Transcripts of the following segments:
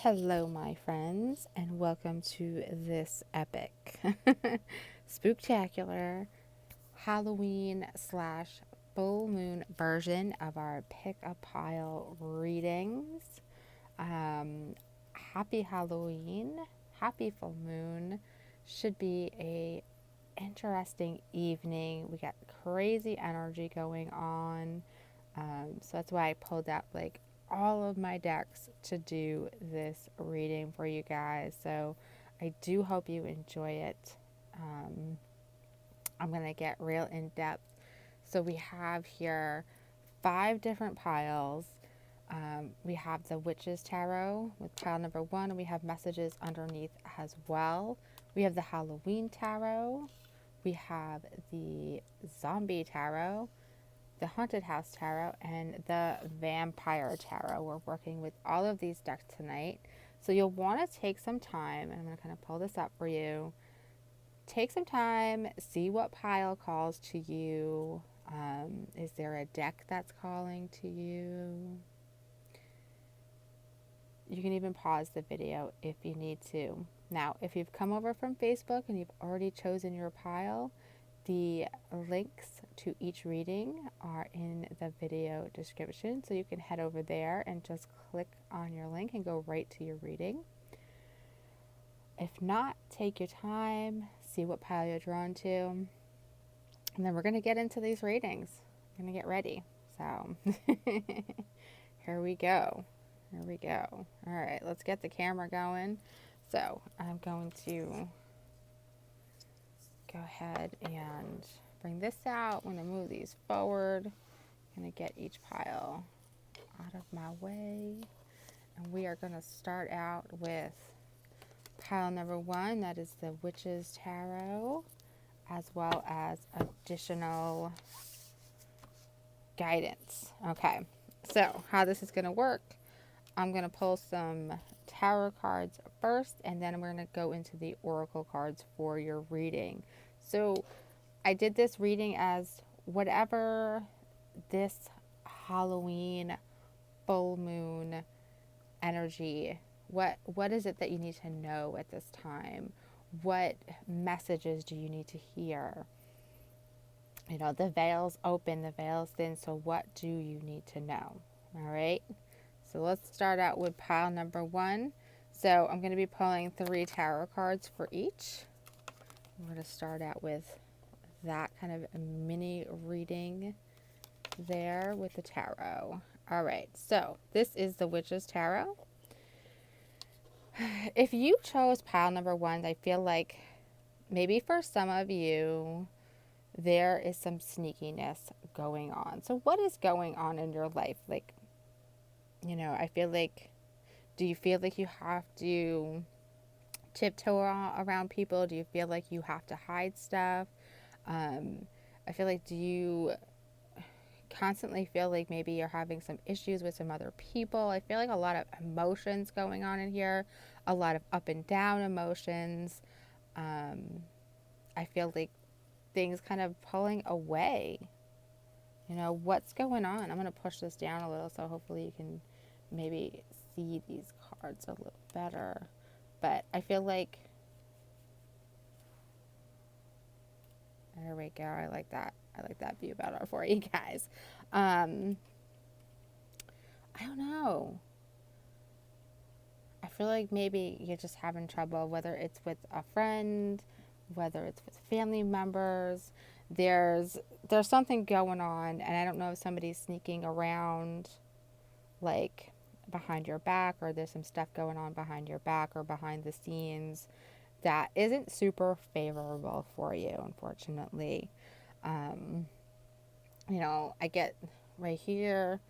Hello, my friends, and welcome to this epic, spooktacular Halloween slash full moon version of our pick a pile readings. Happy Halloween, happy full moon. Should be a interesting evening. We got crazy energy going on. So that's why I pulled out like all of my decks to do this reading for you guys. So I do hope you enjoy it. I'm going to get real in depth. So we have here 5 different piles. We have the Witch's Tarot with pile number 1, and we have messages underneath as well. We have the Halloween Tarot. We have the Zombie Tarot, the Haunted House Tarot, and the Vampire Tarot. We're working with all of these decks tonight. So you'll want to take some time, and I'm going to kind of pull this up for you. Take some time, see what pile calls to you. Is there a deck that's calling to you? You can even pause the video if you need to. Now, if you've come over from Facebook and you've already chosen your pile, the links to each reading are in the video description, so you can head over there and just click on your link and go right to your reading. If not, take your time, see what pile you're drawn to, and then we're going to get into these readings. I'm going to get ready. So here we go. Here we go. All right, let's get the camera going. So I'm going to go ahead and bring this out. I'm going to move these forward. I'm going to get each pile out of my way. And we are going to start out with pile number 1. That is the Witch's Tarot, as well as additional guidance. Okay, so how this is going to work, I'm going to pull some tarot cards first, and then we're going to go into the oracle cards for your reading. So I did this reading as whatever this Halloween full moon energy, what is it that you need to know at this time? What messages do you need to hear? You know, the veil's open, the veil's thin, so what do you need to know? All right, so let's start out with pile number 1. So I'm going to be pulling 3 tarot cards for each. We're going to start out with that kind of a mini reading there with the tarot. All right, so this is the Witch's Tarot. If you chose pile number 1, I feel like maybe for some of you, there is some sneakiness going on. So what is going on in your life? Like, you know, I feel like, do you feel like you have to tiptoe around people? Do you feel like you have to hide stuff? I feel like, do you constantly feel like maybe you're having some issues with some other people? I feel like a lot of emotions going on in here, a lot of up and down emotions. I feel like things kind of pulling away. You know, what's going on? I'm going to push this down a little so hopefully you can maybe see these cards a little better. But I feel like, there we go. I like that. I like that view better for you guys. I don't know. I feel like maybe you're just having trouble, whether it's with a friend, whether it's with family members. There's something going on, and I don't know if somebody's sneaking around, like behind your back, or there's some stuff going on behind your back or behind the scenes that isn't super favorable for you, unfortunately. You know, I get right here,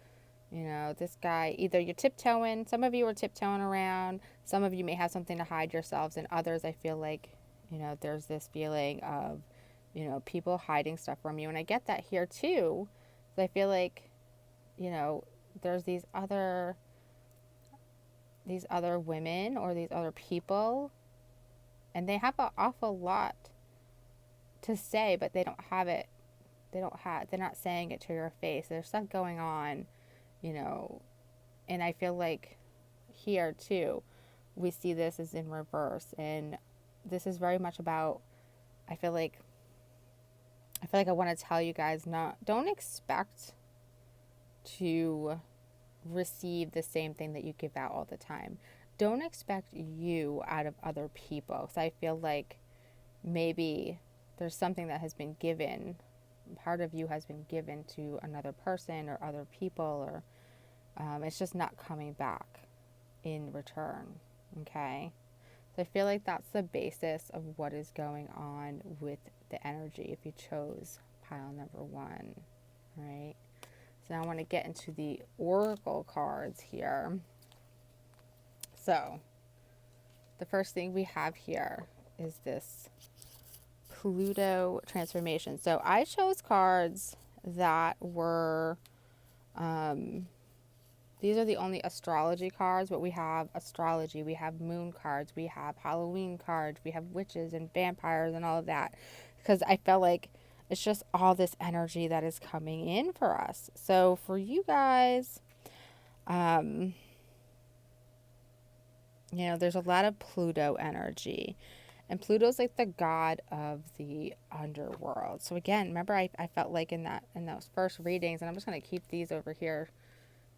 you know, this guy, either you're tiptoeing, some of you are tiptoeing around, some of you may have something to hide yourselves, and others, I feel like, you know, there's this feeling of, you know, people hiding stuff from you. And I get that here too. So I feel like, you know, there's these other women or these other people, and they have an awful lot to say, but they don't have it. They're not saying it to your face. There's stuff going on, you know, and I feel like here too, we see this as in reverse. And this is very much about, I feel like I want to tell you guys, don't expect to receive the same thing that you give out all the time. Don't expect you out of other people. So I feel like maybe there's something that has been given, part of you has been given to another person or other people, or it's just not coming back in return. Okay? So I feel like that's the basis of what is going on with the energy if you chose pile number 1, right? So now I want to get into the oracle cards here. So the first thing we have here is this Pluto transformation. So I chose cards that were, these are the only astrology cards, but we have astrology, we have moon cards, we have Halloween cards, we have witches and vampires and all of that. Because I felt like it's just all this energy that is coming in for us. So for you guys, there's a lot of Pluto energy. And Pluto's like the god of the underworld. So again, remember I felt like in those first readings, and I'm just going to keep these over here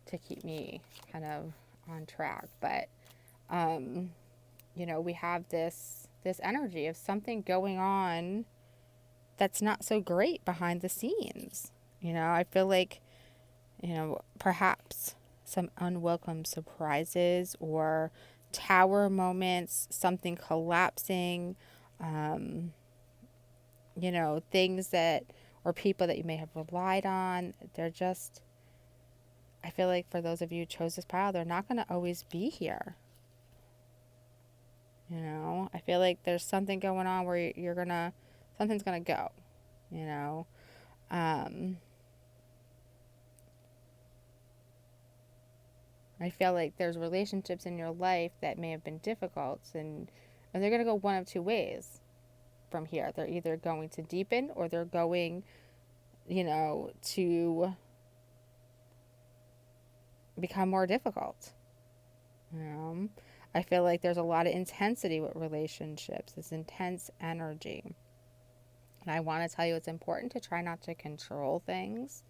to keep me kind of on track. But we have this energy of something going on that's not so great behind the scenes. I feel like perhaps some unwelcome surprises or tower moments, something collapsing, things that, or people that you may have relied on. They're just, I feel like for those of you who chose this pile, they're not going to always be here. I feel like there's something going on where something's going to go, I feel like there's relationships in your life that may have been difficult, and they're going to go one of two ways from here. They're either going to deepen or they're going, to become more difficult. I feel like there's a lot of intensity with relationships, this intense energy. And I want to tell you it's important to try not to control things.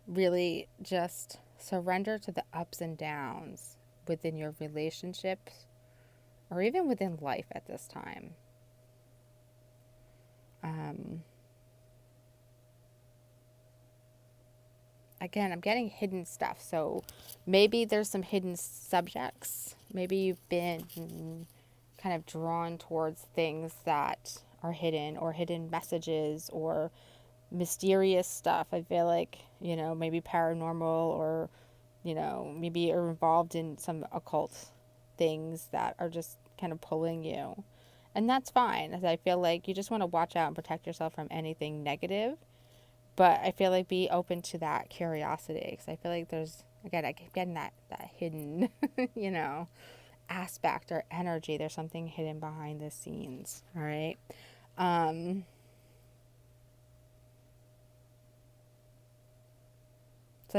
Really just surrender to the ups and downs within your relationships or even within life at this time. Again, I'm getting hidden stuff. So maybe there's some hidden subjects. Maybe you've been kind of drawn towards things that are hidden, or hidden messages, or mysterious stuff. I feel like, maybe paranormal, or, maybe you're involved in some occult things that are just kind of pulling you. And that's fine, as I feel like you just want to watch out and protect yourself from anything negative. But I feel like be open to that curiosity, because I feel like there's, again, I keep getting that hidden, aspect or energy. There's something hidden behind the scenes, all right? So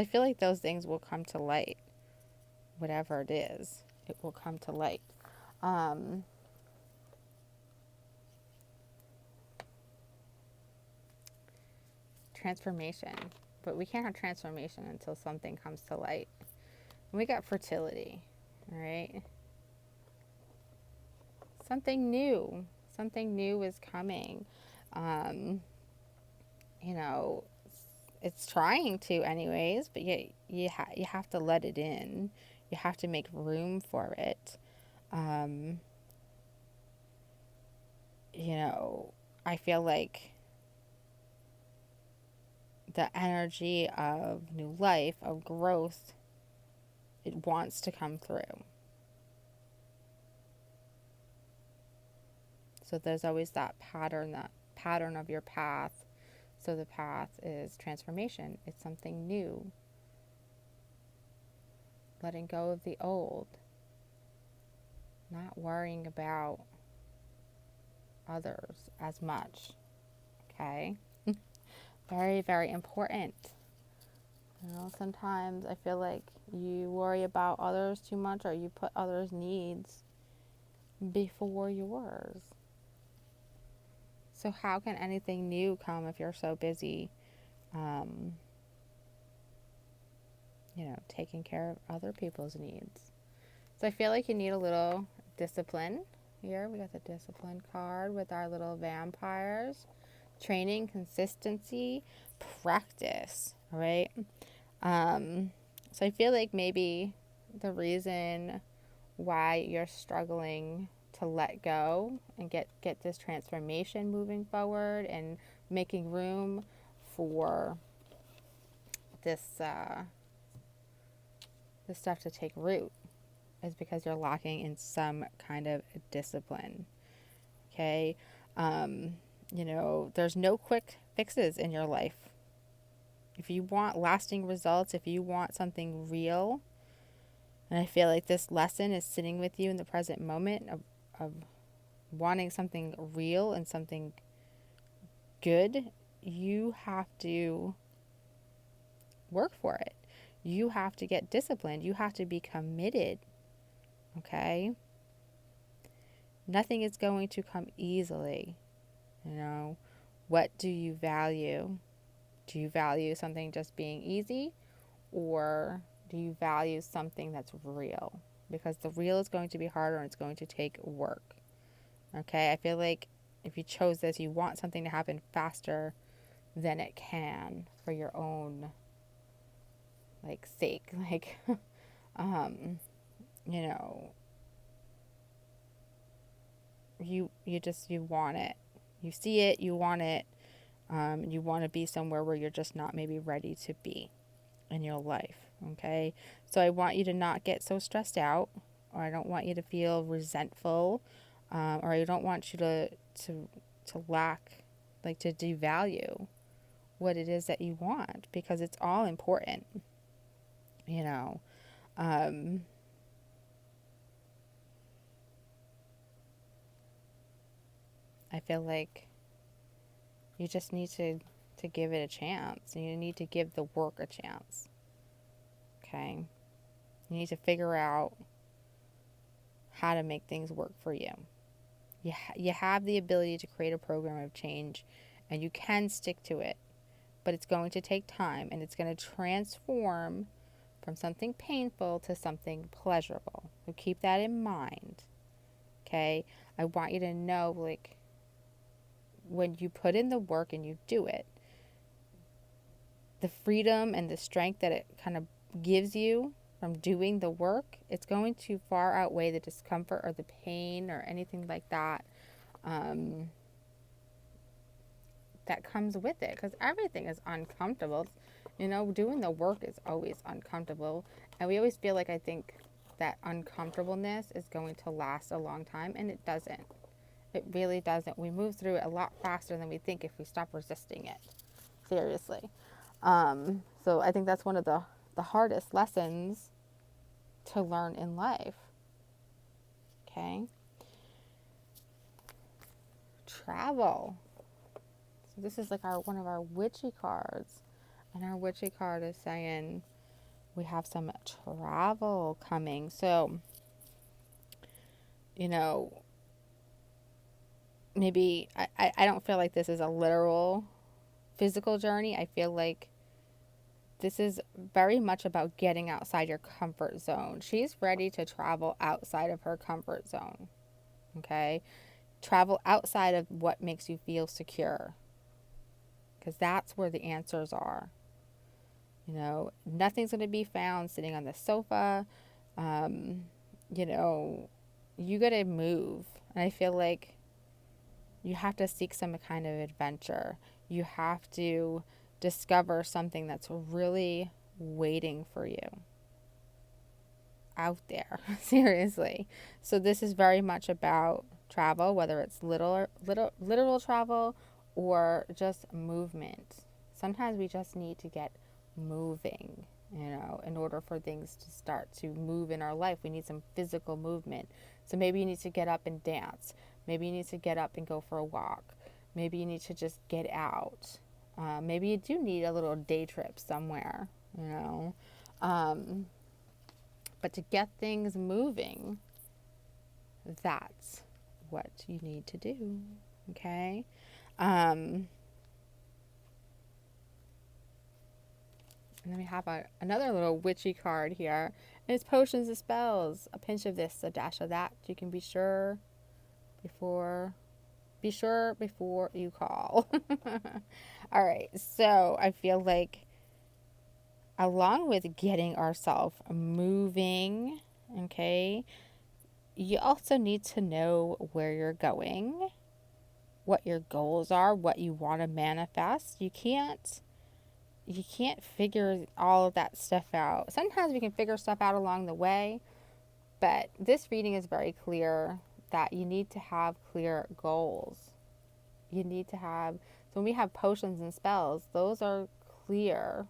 I feel like those things will come to light. Whatever it is, it will come to light. Transformation. But we can't have transformation until something comes to light. And we got fertility, all right? Something new is coming. It's trying to anyways, but you have to let it in. You have to make room for it. I feel like the energy of new life, of growth, it wants to come through. So there's always that pattern of your path. So the path is transformation. It's something new. Letting go of the old. Not worrying about others as much. Okay? Very, very important. Sometimes I feel like you worry about others too much, or you put others' needs before yours. So how can anything new come if you're so busy, um, taking care of other people's needs? So I feel like you need a little discipline. Here we got the discipline card with our little vampires. Training, consistency, practice, right? So I feel like maybe the reason why you're struggling to let go and get this transformation moving forward and making room for this this stuff to take root is because you're lacking in some kind of discipline. Okay, there's no quick fixes in your life. If you want lasting results, if you want something real, and I feel like this lesson is sitting with you in the present moment of wanting something real and something good, you have to work for it. You have to get disciplined. You have to be committed. Okay? Nothing is going to come easily. What do you value? Do you value something just being easy, or do you value something that's real? Because the real is going to be harder and it's going to take work. Okay? I feel like if you chose this, you want something to happen faster than it can for your own sake. Um, you know, you want it. You see it, you want it. You want to be somewhere where you're just not maybe ready to be in your life. Okay? So I want you to not get so stressed out, or I don't want you to feel resentful, or I don't want you to lack, to devalue what it is that you want, because it's all important. You know, um, I feel like you just need to give it a chance. You need to give the work a chance. Okay? You need to figure out how to make things work for you. You have the ability to create a program of change, and you can stick to it, but it's going to take time, and it's going to transform from something painful to something pleasurable. So keep that in mind. Okay? I want you to know, when you put in the work and you do it, the freedom and the strength that it kind of gives you from doing the work, it's going to far outweigh the discomfort or the pain or anything like that that comes with it, because everything is uncomfortable. Doing the work is always uncomfortable, and we always feel like, I think, that uncomfortableness is going to last a long time, and it doesn't. It really doesn't. We move through it a lot faster than we think if we stop resisting it. Seriously. So I think that's one of the hardest lessons to learn in life. Okay? Travel. So this is one of our witchy cards. And our witchy card is saying we have some travel coming. So, maybe I don't feel like this is a literal physical journey. I feel like this is very much about getting outside your comfort zone. She's ready to travel outside of her comfort zone. Okay? Travel outside of what makes you feel secure, because that's where the answers are. Nothing's going to be found sitting on the sofa. You got to move. And I feel like you have to seek some kind of adventure. You have to discover something that's really waiting for you out there. Seriously. So this is very much about travel, whether it's literal travel or just movement. Sometimes we just need to get moving, in order for things to start to move in our life. We need some physical movement. So maybe you need to get up and dance. Maybe you need to get up and go for a walk. Maybe you need to just get out. Maybe you do need a little day trip somewhere. you know. Um, but to get things moving, that's what you need to do. Okay. And then we have another little witchy card here. And it's potions and spells. A pinch of this, a dash of that. You can be sure before you call. All right. So I feel like along with getting ourselves moving, okay, you also need to know where you're going, what your goals are, what you want to manifest. You can't figure all of that stuff out. Sometimes we can figure stuff out along the way, but this reading is very clear that you need to have clear goals. You need to have, so when we have potions and spells, those are clear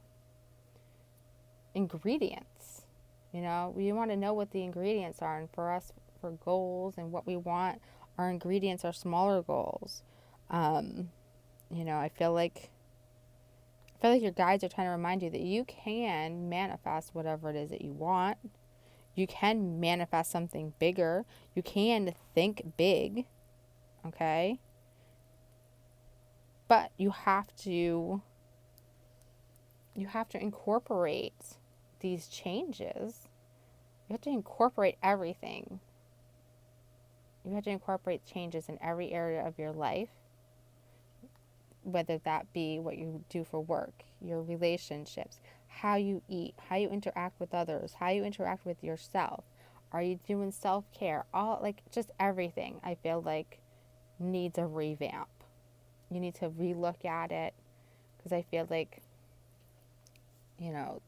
ingredients. We want to know what the ingredients are, and for us, for goals and what we want, our ingredients are smaller goals. I feel like your guides are trying to remind you that you can manifest whatever it is that you want. You can manifest something bigger. You can think big, okay? But you have to incorporate these changes. You have to incorporate everything. You have to incorporate changes in every area of your life, whether that be what you do for work, your relationships, how you eat, how you interact with others, how you interact with yourself. Are you doing self-care? All, like, just everything, I feel like, needs a revamp. You need to relook at it, because I feel like,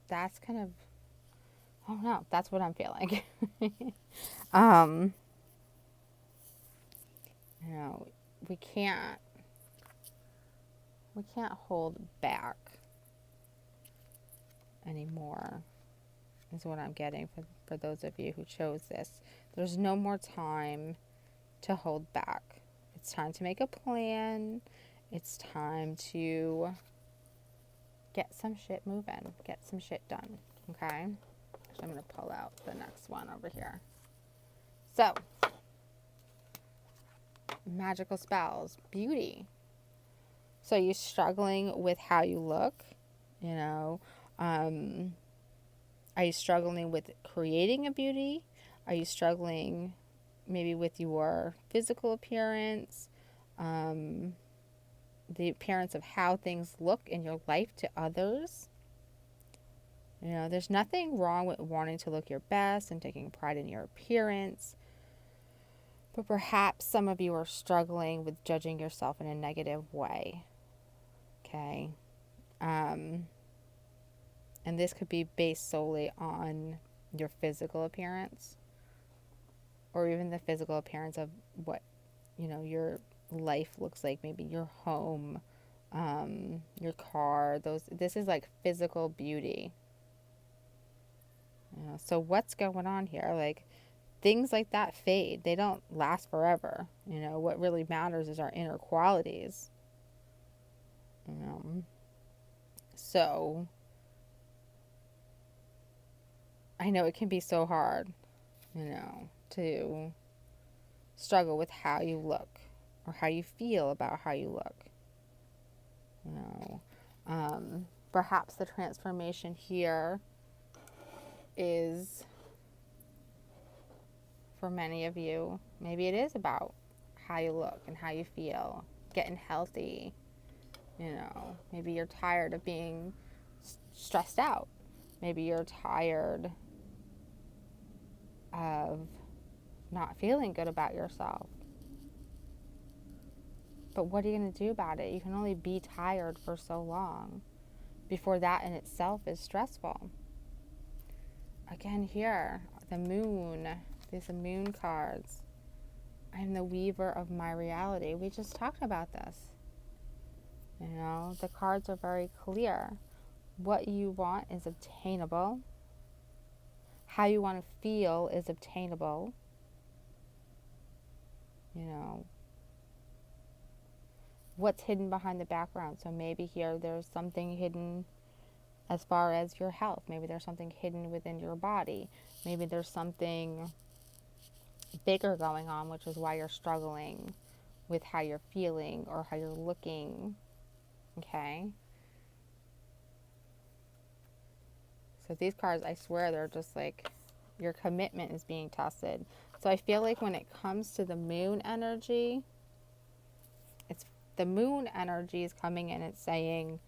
that's kind of, I don't know, that's what I'm feeling. um, we can't hold back anymore, is what I'm getting for those of you who chose this. There's no more time to hold back. It's time to make a plan. It's time to get some shit moving, get some shit done, okay? So I'm going to pull out the next one over here. So, magical spells, beauty. So you're struggling with how you look, are you struggling with creating a beauty? Are you struggling maybe with your physical appearance, the appearance of how things look in your life to others? There's nothing wrong with wanting to look your best and taking pride in your appearance. But perhaps some of you are struggling with judging yourself in a negative way. Okay? And this could be based solely on your physical appearance, or even the physical appearance of what, your life looks like. Maybe your home, your car. This is like physical beauty. So what's going on here? Like, things like that fade. They don't last forever. What really matters is our inner qualities. So I know it can be so hard, to struggle with how you look or how you feel about how you look. Perhaps the transformation here is, for many of you, maybe it is about how you look and how you feel, getting healthy. Maybe you're tired of being stressed out. Maybe you're tired of not feeling good about yourself. But what are you going to do about it? You can only be tired for so long before that in itself is stressful. Again, here, the moon, these moon cards. I am the weaver of my reality. We just talked about this. The cards are very clear. What you want is obtainable. How you want to feel is obtainable. What's hidden behind the background. So maybe here there's something hidden as far as your health. Maybe there's something hidden within your body. Maybe there's something bigger going on, which is why you're struggling with how you're feeling or how you're looking. Okay? So these cards, I swear, they're just like your commitment is being tested. So I feel like when it comes to the moon energy, it's the moon energy is coming in. It's saying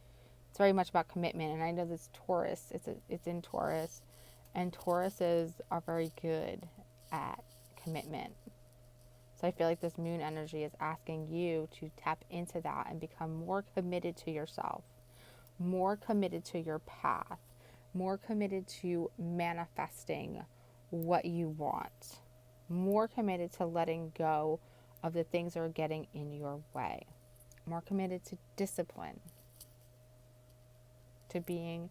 it's very much about commitment. And I know this Taurus, it's in Taurus, and Tauruses are very good at commitment. So I feel like this moon energy is asking you to tap into that and become more committed to yourself, more committed to your path, more committed to manifesting what you want, more committed to letting go of the things that are getting in your way, more committed to discipline, to being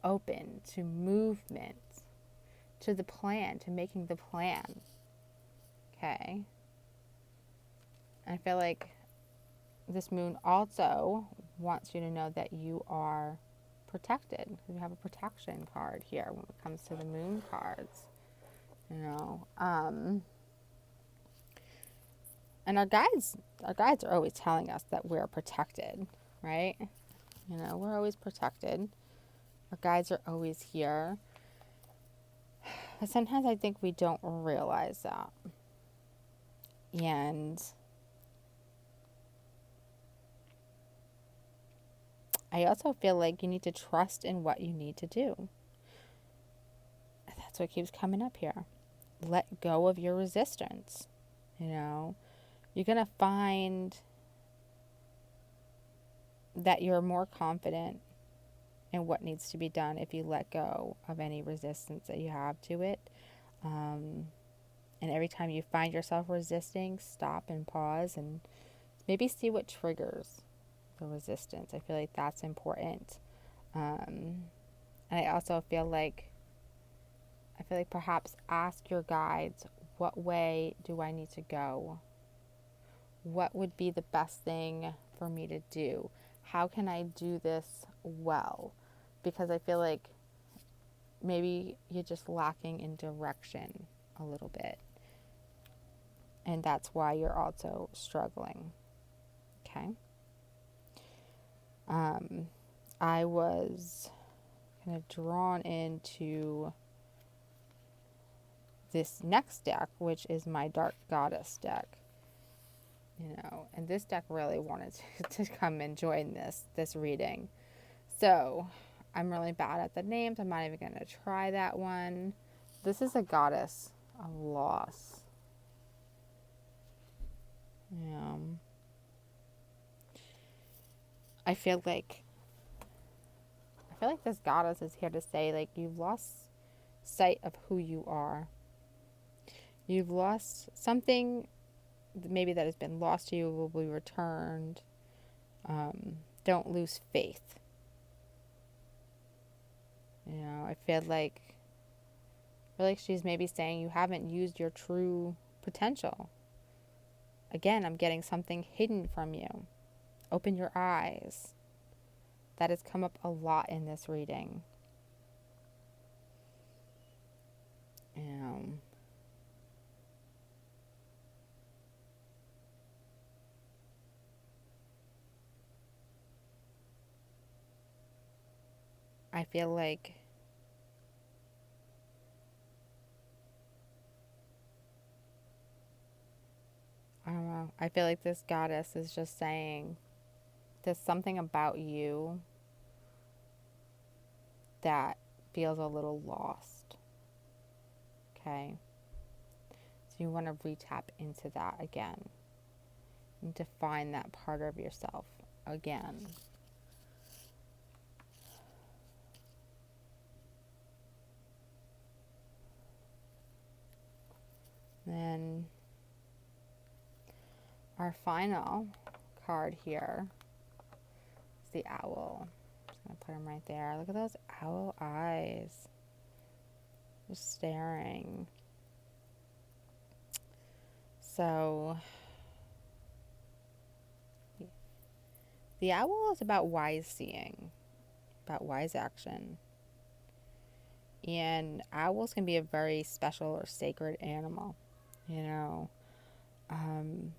open, to movement, to the plan, to making the plan. Okay? I feel like this moon also wants you to know that you are protected. We have a protection card here when it comes to the moon cards. You know, and our guides are always telling us that we're protected, right? You know, we're always protected. Our guides are always here. But sometimes I think we don't realize that. And I also feel like you need to trust in what you need to do. That's what keeps coming up here. Let go of your resistance. You know, you're going to find that you're more confident in what needs to be done if you let go of any resistance that you have to it. And every time you find yourself resisting, stop and pause and maybe see what triggers the resistance. I feel like that's important. And I also feel like perhaps ask your guides, what way do I need to go? What would be the best thing for me to do? How can I do this well? Because I feel like maybe you're just lacking in direction a little bit. And that's why you're also struggling. Okay? I was kind of drawn into this next deck, which is my Dark Goddess deck. You know, and this deck really wanted to come and join this reading. So I'm really bad at the names. I'm not even going to try that one. This is a goddess of loss. I feel like this goddess is here to say, like, you've lost sight of who you are. You've lost something maybe that has been lost to you will be returned. Don't lose faith. You know, I feel like she's maybe saying you haven't used your true potential. Again, I'm getting something hidden from you. Open your eyes. That has come up a lot in this reading. I feel like I don't know. I feel like this goddess is just saying there's something about you that feels a little lost. Okay? So you want to re-tap into that again. And to find that part of yourself again. Then our final card here is the owl. I'm just going to put him right there. Look at those owl eyes. Just staring. So the owl is about wise seeing, about wise action. And owls can be a very special or sacred animal, you know. Um,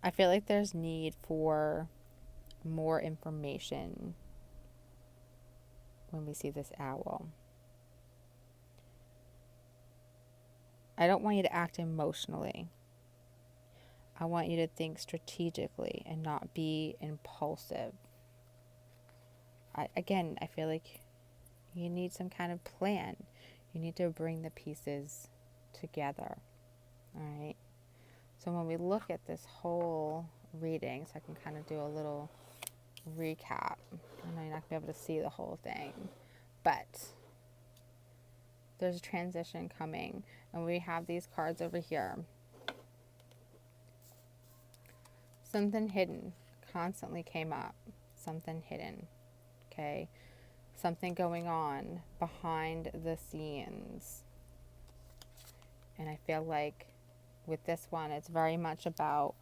I feel like there's need for more information when we see this owl. I don't want you to act emotionally. I want you to think strategically and not be impulsive. I feel like you need some kind of plan. You need to bring the pieces together. All right. So when we look at this whole reading, so I can kind of do a little recap. I know you're not going to be able to see the whole thing, but there's a transition coming, and we have these cards over here. Something hidden constantly came up. Something hidden. Okay. Something going on behind the scenes. And I feel like with this one, it's very much about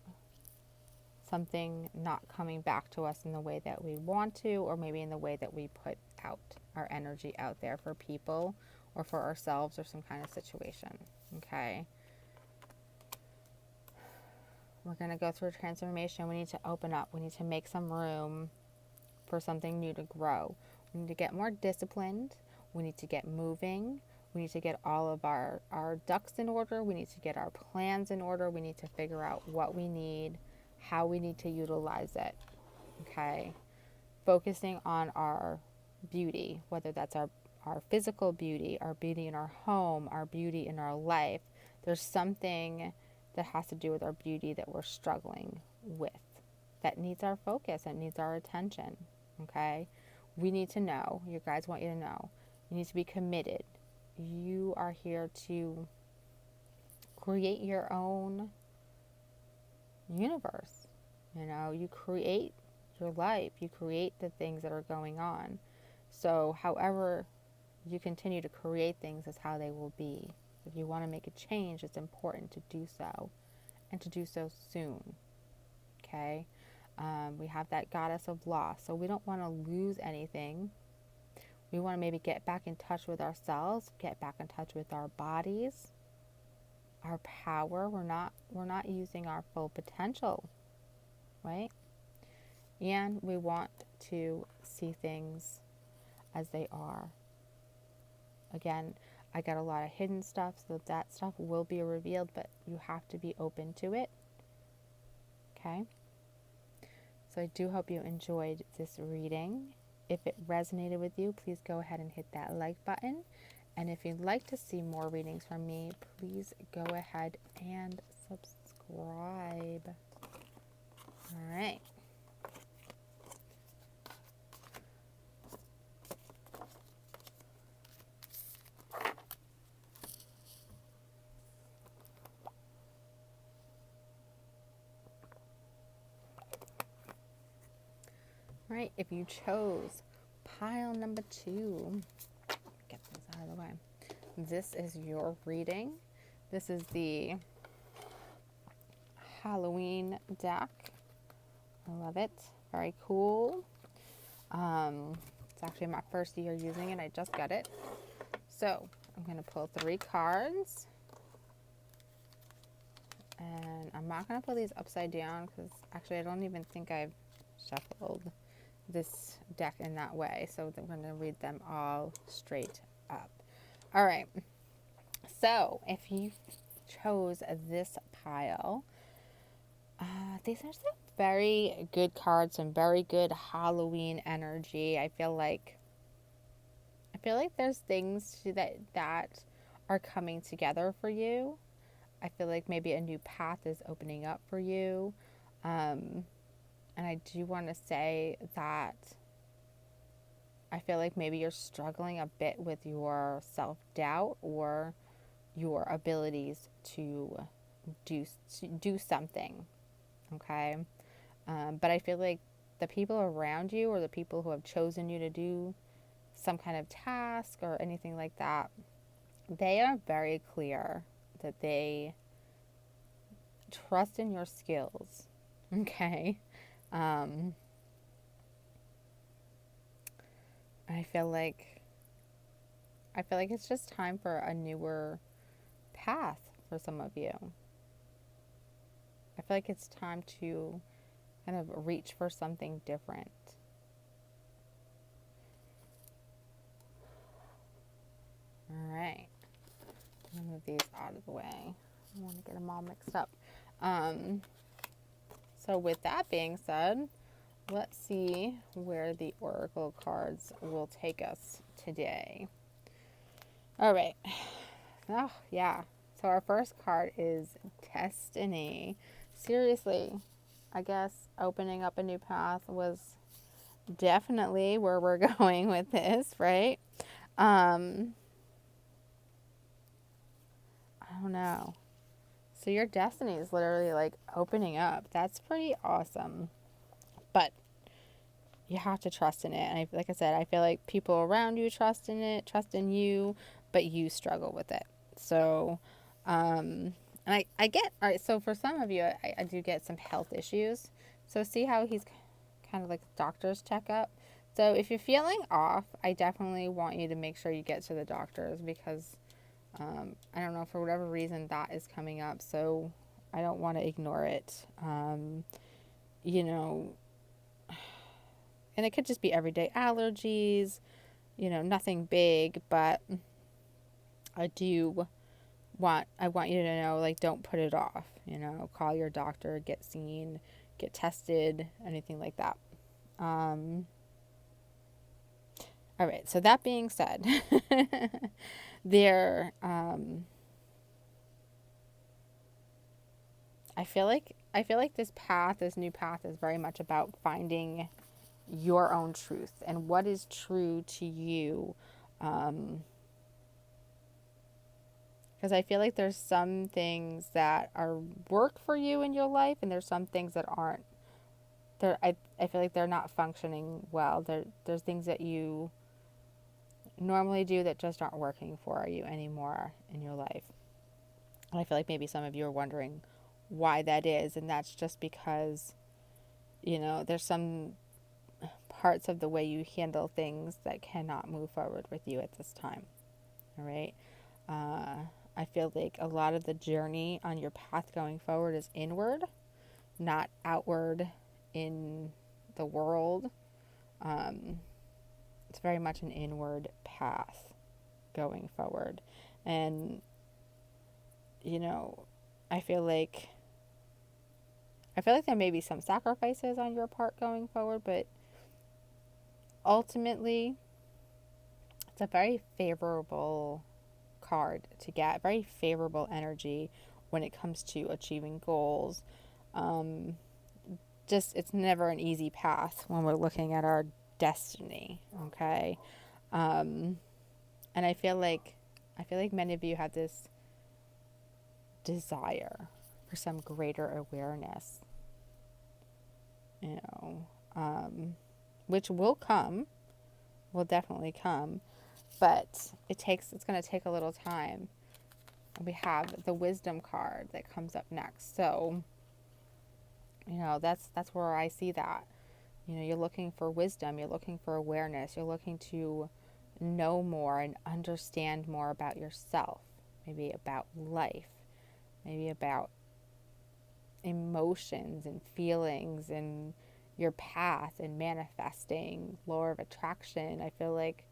something not coming back to us in the way that we want to, or maybe in the way that we put out our energy out there for people or for ourselves or some kind of situation. Okay. We're going to go through a transformation. We need to open up. We need to make some room for something new to grow. We need to get more disciplined. We need to get moving. We need to get all of our ducks in order. We need to get our plans in order. We need to figure out what we need, how we need to utilize it. Okay. Focusing on our beauty, whether that's our physical beauty, our beauty in our home, our beauty in our life. There's something that has to do with our beauty that we're struggling with, that needs our focus, that needs our attention. Okay. We need to know, you guys want you to know, you need to be committed. You are here to create your own universe. You know, you create your life, you create the things that are going on. So however you continue to create things is how they will be. If you want to make a change, it's important to do so, and to do so soon. Okay. We have that goddess of loss. So we don't want to lose anything. We want to maybe get back in touch with ourselves, get back in touch with our bodies, our power. We're not using our full potential, right? And we want to see things as they are. Again, I got a lot of hidden stuff, so that stuff will be revealed, but you have to be open to it. Okay? So I do hope you enjoyed this reading. If it resonated with you, please go ahead and hit that like button. And if you'd like to see more readings from me, please go ahead and subscribe. All right. Right, if you chose pile number 2, get this out of the way. This is your reading. This is the Halloween deck. I love it. Very cool. It's actually my first year using it. I just got it. So I'm going to pull 3 cards. And I'm not going to put these upside down because actually I don't even think I've shuffled this deck in that way. So we're going to read them all straight up. All right. So if you chose this pile, these are some very good cards, some very good Halloween energy. I feel like there's things that are coming together for you. I feel like maybe a new path is opening up for you. And I do want to say that I feel like maybe you're struggling a bit with your self-doubt or your abilities to do something, okay? But I feel like the people around you or the people who have chosen you to do some kind of task or anything like that, they are very clear that they trust in your skills. Okay. Um, I feel like it's just time for a newer path for some of you. I feel like it's time to kind of reach for something different. All right. I'm gonna move these out of the way. I don't want to get them all mixed up. Um, so with that being said, let's see where the oracle cards will take us today. All right. Oh, yeah. So our first card is Destiny. Seriously, I guess opening up a new path was definitely where we're going with this, right? I don't know. So your destiny is literally like opening up. That's pretty awesome. But you have to trust in it. And like I said, I feel like people around you trust in it, trust in you, but you struggle with it. So, and I get, all right, so for some of you, I do get some health issues. So see how he's kind of like doctor's checkup. So if you're feeling off, I definitely want you to make sure you get to the doctors because I don't know, for whatever reason that is coming up. So I don't want to ignore it. You know, and it could just be everyday allergies, nothing big, but I want you to know, like, don't put it off, call your doctor, get seen, get tested, anything like that. All right, so that being said, there, I feel like this new path is very much about finding your own truth and what is true to you. Because I feel like there's some things that are work for you in your life, and there's some things that aren't. I feel like they're not functioning well. There's things that you normally do that just aren't working for you anymore in your life. And I feel like maybe some of you are wondering why that is, and that's just because, there's some parts of the way you handle things that cannot move forward with you at this time. All right. I feel like a lot of the journey on your path going forward is inward, not outward in the world. It's very much an inward path going forward. And, I feel like there may be some sacrifices on your part going forward, but ultimately, it's a very favorable card to get, very favorable energy when it comes to achieving goals. It's never an easy path when we're looking at our destiny, okay? And I feel like many of you have this desire for some greater awareness, which will definitely come, but it's going to take a little time. We have the wisdom card that comes up next. So, that's where I see that. You're looking for wisdom, you're looking for awareness, you're looking to know more and understand more about yourself, maybe about life, maybe about emotions and feelings and your path and manifesting, law of attraction. I feel like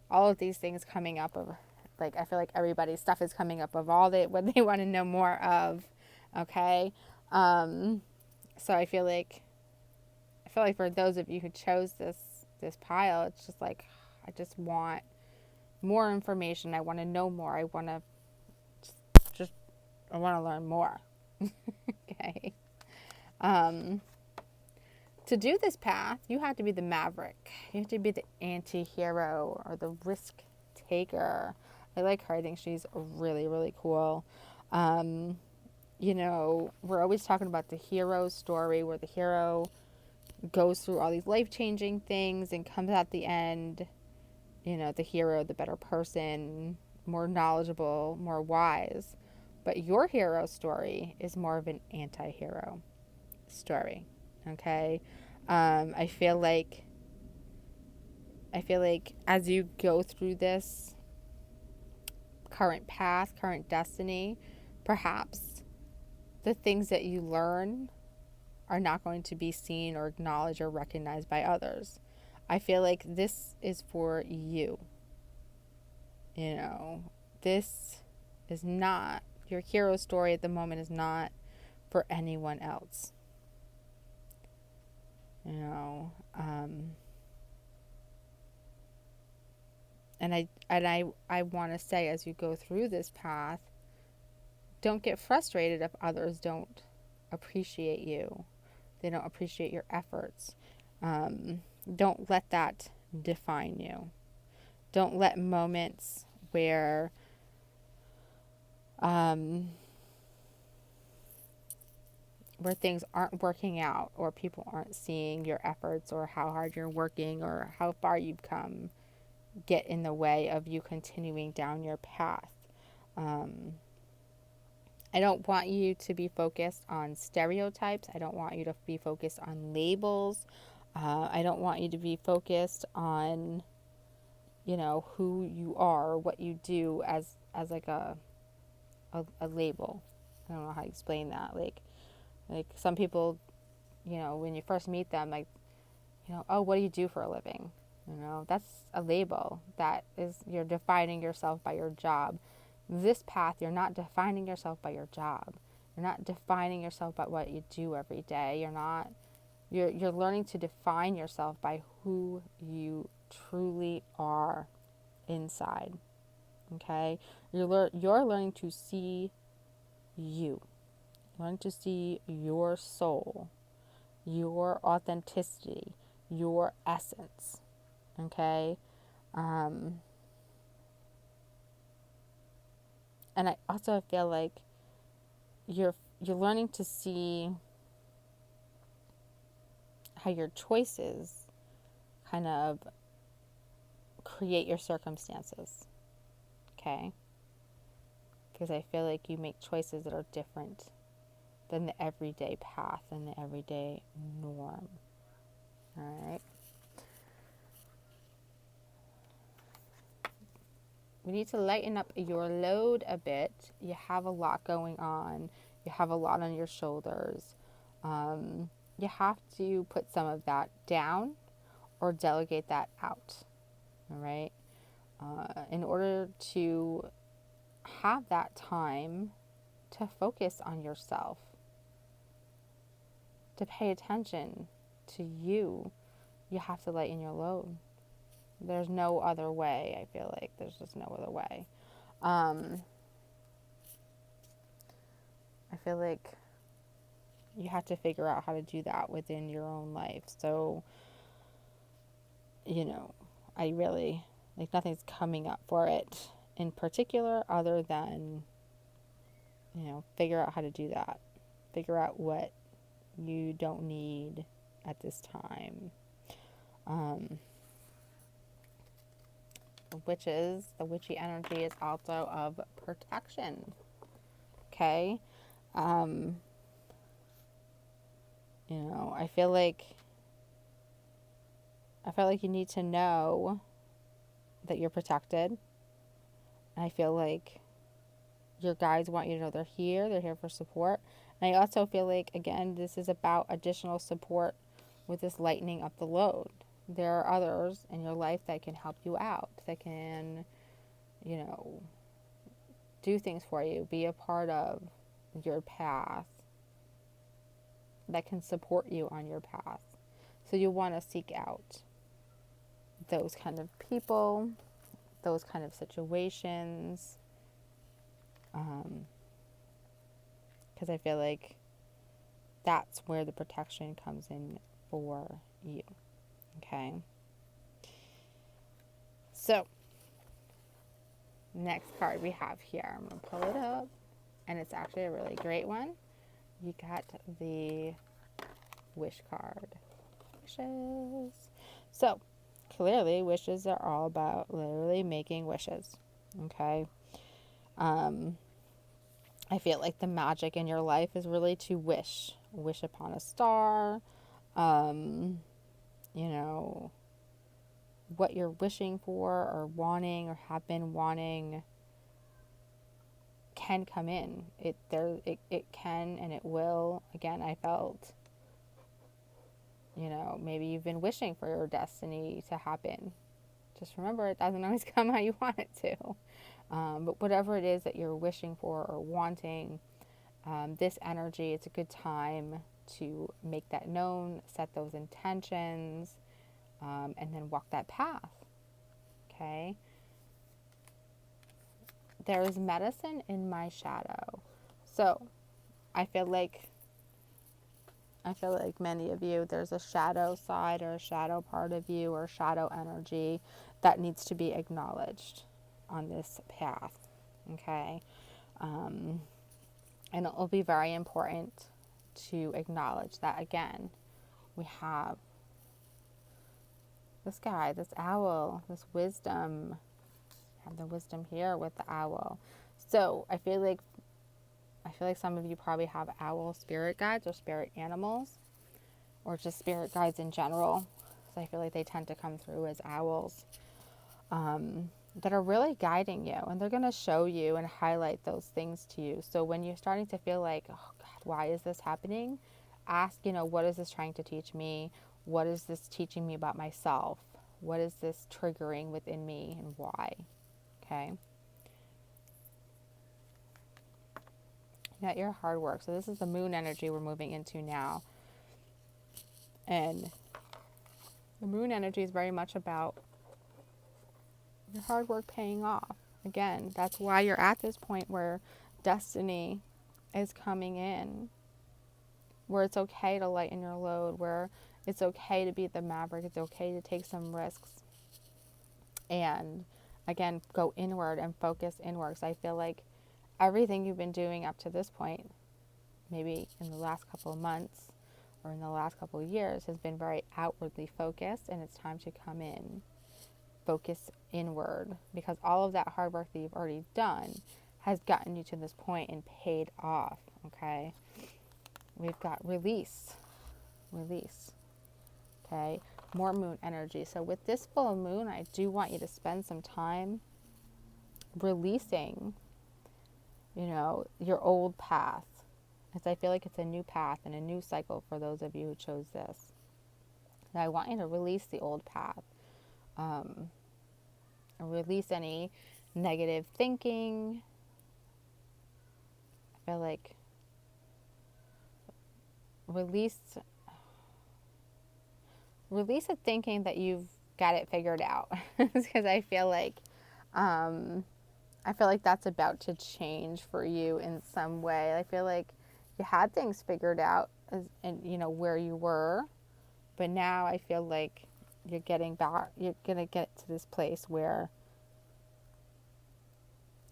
all of these things coming up of, like, I feel like everybody's stuff is coming up of what they want to know more of. Okay. So I feel like for those of you who chose this pile, it's just like, I just want more information. I want to know more. I want to learn more. Okay. To do this path, you have to be the maverick. You have to be the anti-hero or the risk taker. I like her. I think she's really, really cool. We're always talking about the hero story where the hero goes through all these life-changing things and comes out the end, the hero, the better person, more knowledgeable, more wise. But your hero story is more of an anti-hero story. Okay? I feel like as you go through this current path, current destiny, perhaps the things that you learn are not going to be seen or acknowledged or recognized by others. I feel like this is for you. You know, this is not, your hero story at the moment is not for anyone else. You know, and I want to say, as you go through this path, don't get frustrated if others don't appreciate you. They don't appreciate your efforts. Don't let that define you. Don't let moments where where things aren't working out, or people aren't seeing your efforts or how hard you're working or how far you've come, get in the way of you continuing down your path. I don't want you to be focused on stereotypes. I don't want you to be focused on labels. I don't want you to be focused on, you know, who you are, what you do as like a label. I don't know how to explain that. Like some people, you know, when you first meet them, like, you know, oh, what do you do for a living? You know, that's a label. That is, you're defining yourself by your job. This path, you're not defining yourself by your job. You're not defining yourself by what you do every day. You're learning to define yourself by who you truly are inside. Okay? You're learning to see you. Learning to see your soul, your authenticity, your essence. Okay? And I also feel like you're learning to see how your choices kind of create your circumstances. Okay? Because I feel like you make choices that are different than the everyday path and the everyday norm. All right? We need to lighten up your load a bit. You have a lot going on. You have a lot on your shoulders. You have to put some of that down or delegate that out. All right? In order to have that time to focus on yourself, to pay attention to you, you have to lighten your load. There's no other way. I feel like there's just no other way. I feel like you have to figure out how to do that within your own life. So, you know, I really, like, nothing's coming up for it in particular other than, you know, figure out how to do that. Figure out what you don't need at this time. The witchy energy is also of protection. Okay? You know, I feel like you need to know that you're protected. I feel like your guides want you to know they're here for support. And I also feel like, again, this is about additional support with this lightening up the load. There are others in your life that can help you out, that can, you know, do things for you, be a part of your path, that can support you on your path. So you want to seek out those kind of people, those kind of situations, because I feel like that's where the protection comes in for you. Okay? So, next card we have here, I'm going to pull it up, and it's actually a really great one. You got the wish card. Wishes. So, clearly, wishes are all about literally making wishes. Okay? I feel like the magic in your life is really to wish upon a star. Um, you know, what you're wishing for or wanting or have been wanting can come in. It can and it will. Again, I felt, maybe you've been wishing for your destiny to happen. Just remember, it doesn't always come how you want it to. But whatever it is that you're wishing for or wanting, this energy, it's a good time to make that known, set those intentions, and then walk that path. Okay? There is medicine in my shadow. So I feel like many of you, there's a shadow side or a shadow part of you or shadow energy that needs to be acknowledged on this path. Okay? And it will be very important to acknowledge that. Again, we have this guy, this owl, this wisdom. I have the wisdom here with the owl. So I feel like some of you probably have owl spirit guides or spirit animals, or just spirit guides in general. So I feel like they tend to come through as owls, that are really guiding you, and they're going to show you and highlight those things to you. So when you're starting to feel like, oh God, why is this happening? Ask, what is this trying to teach me? What is this teaching me about myself? What is this triggering within me, and why? Okay. You got your hard work. So this is the moon energy we're moving into now. And the moon energy is very much about your hard work paying off. Again, that's why you're at this point where destiny is coming in, where it's okay to lighten your load, where it's okay to be the maverick, it's okay to take some risks. And again, go inward and focus inward. So I feel like everything you've been doing up to this point, maybe in the last couple of months or in the last couple of years, has been very outwardly focused, and it's time to come in, focus inward, because all of that hard work that you've already done has gotten you to this point and paid off. Okay, we've got release, okay, more moon energy. So with this full moon, I do want you to spend some time releasing, your old path, because I feel like it's a new path and a new cycle for those of you who chose this. And I want you to release the old path, release any negative thinking. I feel like release the thinking that you've got it figured out, because I feel like that's about to change for you in some way. I feel like you had things figured out, and where you were, but now I feel like you're getting back. You're gonna get to this place where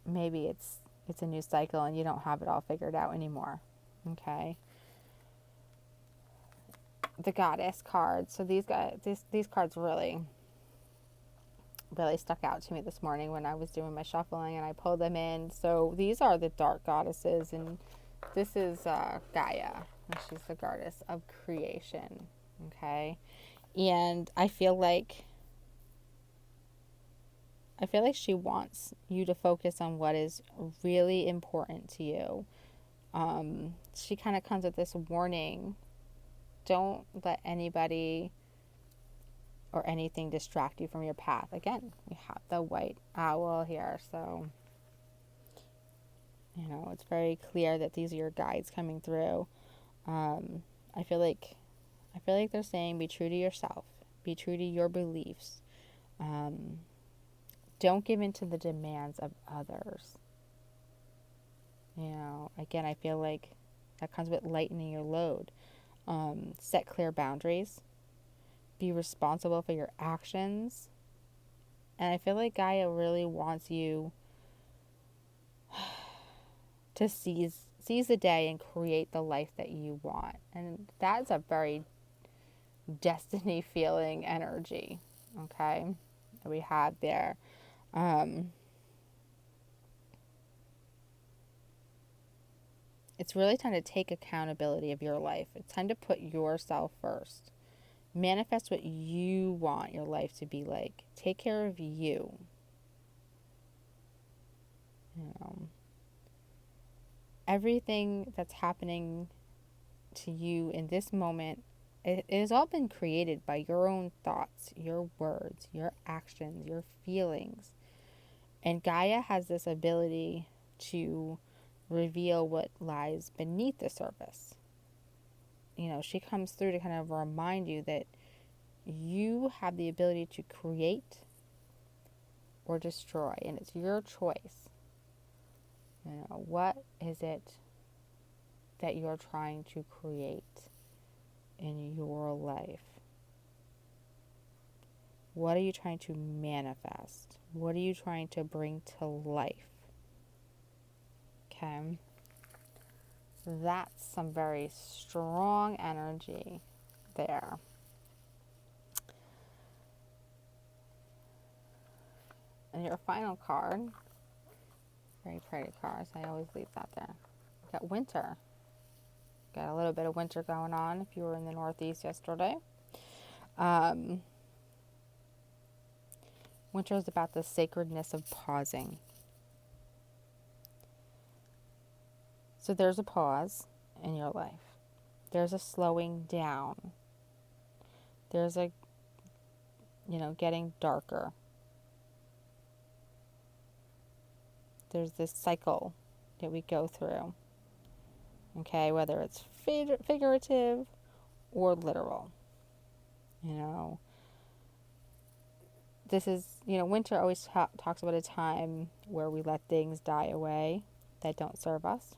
maybe it's a new cycle and you don't have it all figured out anymore. Okay. The Goddess cards. So these cards really stuck out to me this morning when I was doing my shuffling, and I pulled them in. So these are the dark goddesses, and this is Gaia, and she's the goddess of creation. Okay. And I feel like she wants you to focus on what is really important to you. She kind of comes with this warning: don't let anybody or anything distract you from your path. Again, we have the white owl here, so it's very clear that these are your guides coming through. I feel like they're saying, be true to yourself, be true to your beliefs. Don't give in to the demands of others. Again, I feel like that comes with lightening your load. Set clear boundaries. Be responsible for your actions. And I feel like Gaia really wants you to seize the day and create the life that you want. And that's a very destiny feeling energy, okay, that we have there. It's really time to take accountability of your life. It's time to put yourself first. Manifest what you want your life to be like. Take care of you. You know, everything that's happening to you in this moment, it has all been created by your own thoughts, your words, your actions, your feelings. And Gaia has this ability to reveal what lies beneath the surface. You know, she comes through to kind of remind you that you have the ability to create or destroy, and it's your choice. You know, what is it that you're trying to create in your life? What are you trying to manifest? What are you trying to bring to life? Okay. That's some very strong energy there. And your final card, very pretty cards. I always leave that there. You got winter. Got a little bit of winter going on if you were in the Northeast yesterday. Winter is about the sacredness of pausing. So there's a pause in your life. There's a slowing down. There's a, getting darker. There's this cycle that we go through. Okay, whether it's figurative or literal. This is, winter always talks about a time where we let things die away that don't serve us.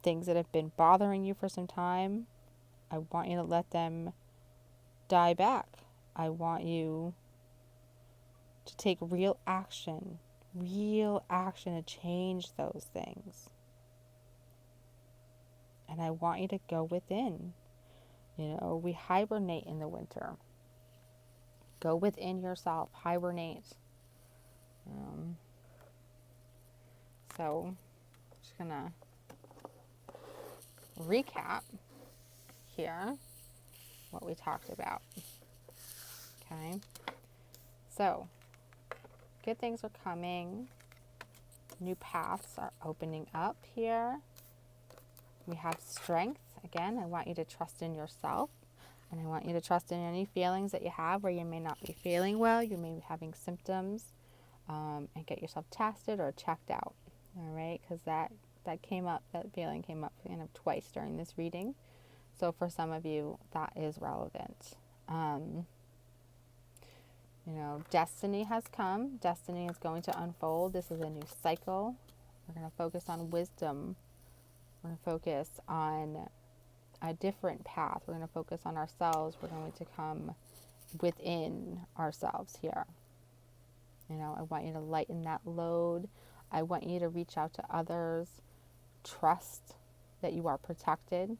Things that have been bothering you for some time, I want you to let them die back. I want you to take real action to change those things. And I want you to go within. We hibernate in the winter. Go within yourself, hibernate. So, just gonna recap here what we talked about. Okay. So, good things are coming. New paths are opening up here. We have strength. Again, I want you to trust in yourself. And I want you to trust in any feelings that you have where you may not be feeling well. You may be having symptoms. And get yourself tested or checked out. All right? Because that feeling came up kind of twice during this reading. So for some of you, that is relevant. Destiny has come. Destiny is going to unfold. This is a new cycle. We're going to focus on wisdom. We're going to focus on a different path. We're going to focus on ourselves. We're going to come within ourselves here. I want you to lighten that load. I want you to reach out to others. Trust that you are protected.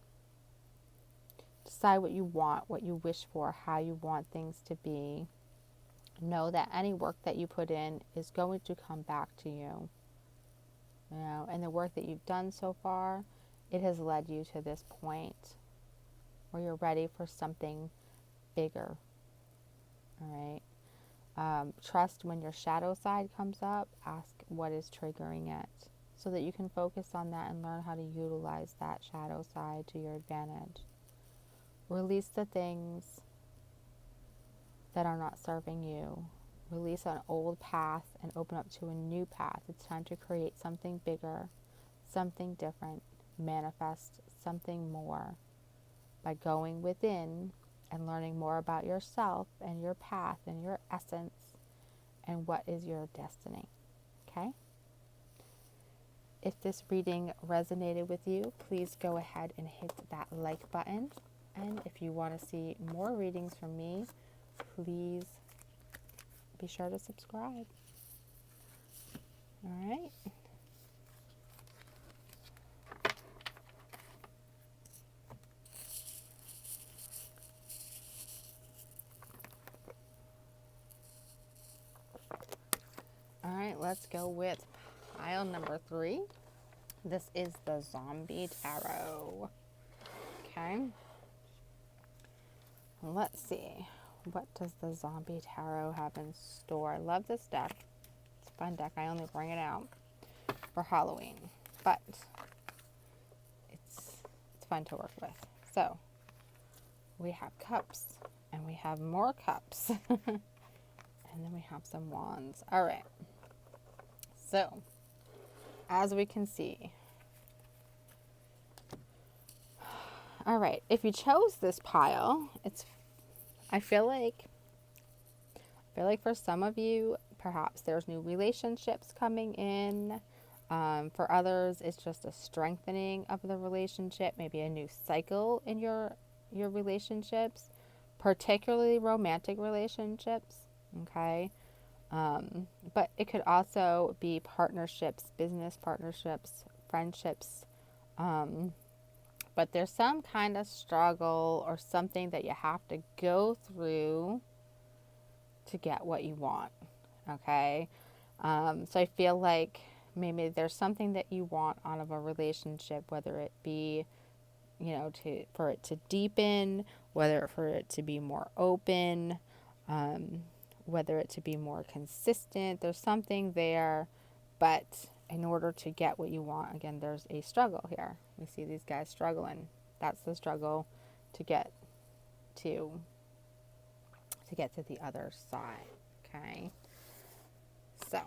Decide what you want, what you wish for, how you want things to be. Know that any work that you put in is going to come back to you. And the work that you've done so far, it has led you to this point where you're ready for something bigger. All right. Trust when your shadow side comes up. Ask what is triggering it so that you can focus on that and learn how to utilize that shadow side to your advantage. Release the things that are not serving you. Release an old path and open up to a new path. It's time to create something bigger, something different, manifest something more by going within and learning more about yourself and your path and your essence and what is your destiny. Okay? If this reading resonated with you, please go ahead and hit that like button. And if you want to see more readings from me, please be sure to subscribe. All right. All right, let's go with pile number 3. This is the Zombie Tarot. Okay. Let's see. What does the Zombie Tarot have in store? I love this deck. It's a fun deck. I only bring it out for Halloween. But it's fun to work with. So, we have cups. And we have more cups. And then we have some wands. All right. So, as we can see. All right. If you chose this pile, I feel like for some of you, perhaps there's new relationships coming in. For others, it's just a strengthening of the relationship, maybe a new cycle in your relationships, particularly romantic relationships. Okay. But it could also be partnerships, business partnerships, friendships. But there's some kind of struggle or something that you have to go through to get what you want. Okay. So I feel like maybe there's something that you want out of a relationship, whether it be, for it to deepen, whether for it to be more open, whether it to be more consistent. There's something there, but in order to get what you want, again, there's a struggle here. We see these guys struggling. That's the struggle to get to the other side. Okay. So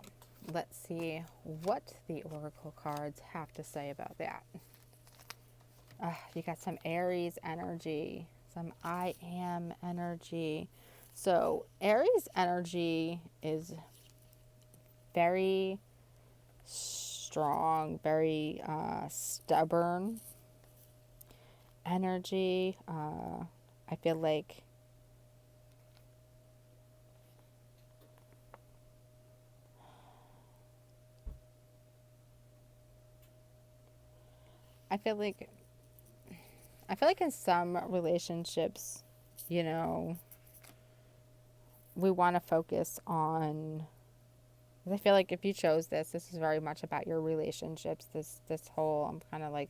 let's see what the oracle cards have to say about that. You got some Aries energy, some I am energy. So Aries energy is very strong, very stubborn energy. I feel like in some relationships, we want to focus on. I feel like if you chose this is very much about your relationships. This whole, I'm kind of like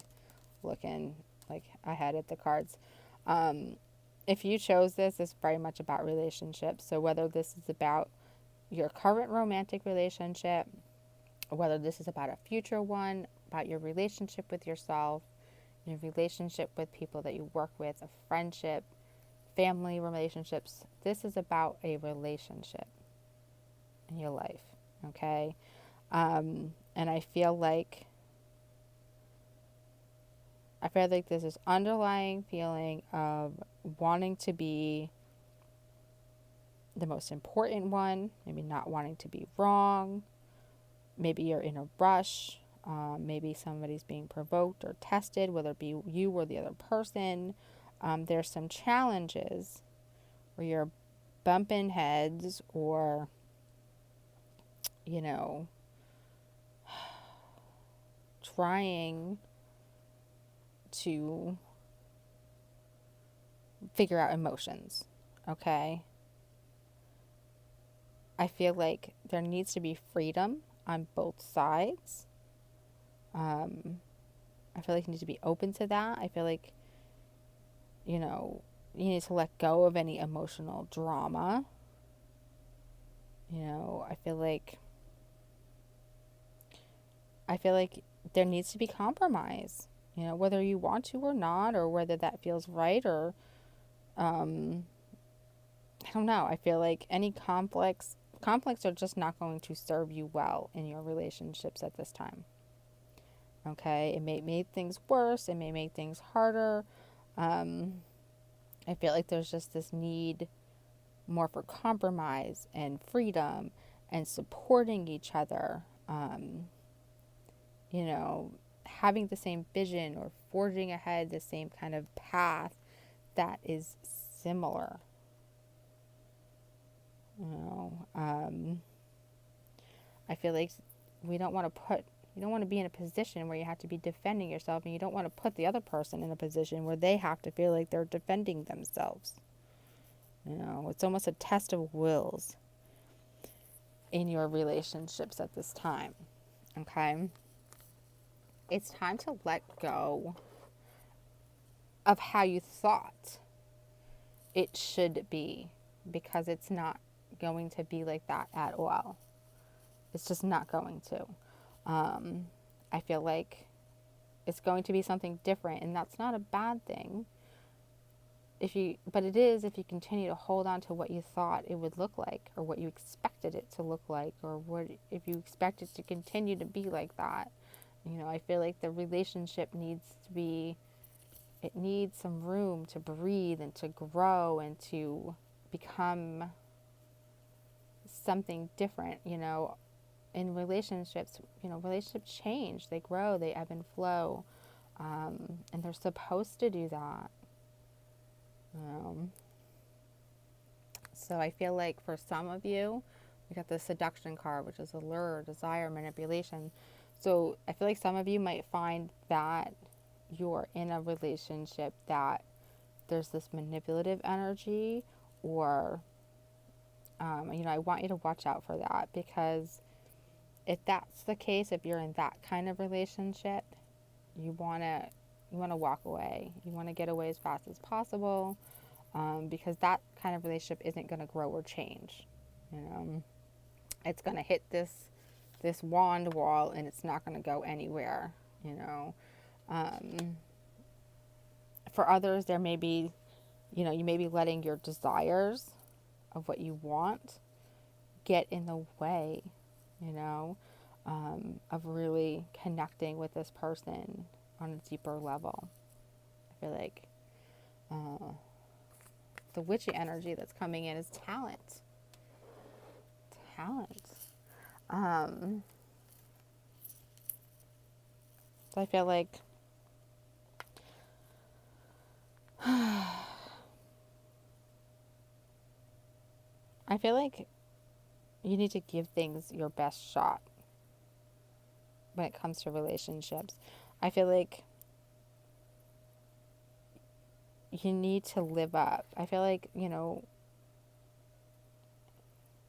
looking like ahead at the cards. If you chose this, it's very much about relationships. So whether this is about your current romantic relationship, or whether this is about a future one, about your relationship with yourself, your relationship with people that you work with, a friendship, family relationships, this is about a relationship in your life. Okay. And I feel like there's this underlying feeling of wanting to be the most important one, maybe not wanting to be wrong. Maybe you're in a rush. Maybe somebody's being provoked or tested, whether it be you or the other person. There's some challenges where you're bumping heads or, trying to figure out emotions. Okay. I feel like there needs to be freedom on both sides. I feel like you need to be open to that. I feel like, you need to let go of any emotional drama. I feel like there needs to be compromise, whether you want to or not, or whether that feels right, or, I don't know. I feel like any conflicts are just not going to serve you well in your relationships at this time. Okay. It may make things worse. It may make things harder. I feel like there's just this need more for compromise and freedom and supporting each other. Having the same vision or forging ahead the same kind of path that is similar. I feel like you don't want to be in a position where you have to be defending yourself, and you don't want to put the other person in a position where they have to feel like they're defending themselves. It's almost a test of wills in your relationships at this time. Okay? It's time to let go of how you thought it should be, because it's not going to be like that at all. It's just not going to. I feel like it's going to be something different, and that's not a bad thing. But it is if you continue to hold on to what you thought it would look like, or what you expected it to look like, or what if you expect it to continue to be like that. I feel like the relationship it needs some room to breathe and to grow and to become something different. In relationships, relationships change, they grow, they ebb and flow, and they're supposed to do that. So I feel like for some of you, we got the seduction card, which is allure, desire, manipulation. So I feel like some of you might find that you're in a relationship that there's this manipulative energy, or I want you to watch out for that, because if that's the case, if you're in that kind of relationship, you want to walk away. You want to get away as fast as possible, because that kind of relationship isn't going to grow or change. It's going to hit this wand wall, and it's not going to go anywhere. For others, there may be, you may be letting your desires of what you want get in the way, of really connecting with this person on a deeper level. I feel like the witchy energy that's coming in is talent. So I feel like you need to give things your best shot when it comes to relationships. I feel like you need to live up. I feel like,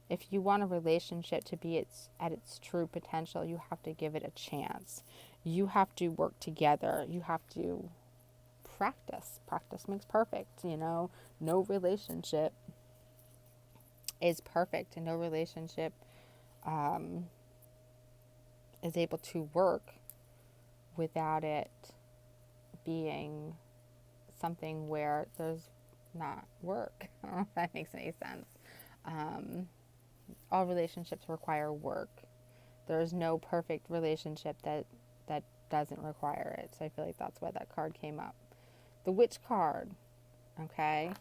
if you want a relationship to be at its true potential, you have to give it a chance. You have to work together. You have to practice. Practice makes perfect, No relationship is perfect, and no relationship is able to work without it being something where there's not work. I don't know if that makes any sense. All relationships require work. There is no perfect relationship that doesn't require it. So I feel like that's why that card came up. The Witch card, okay?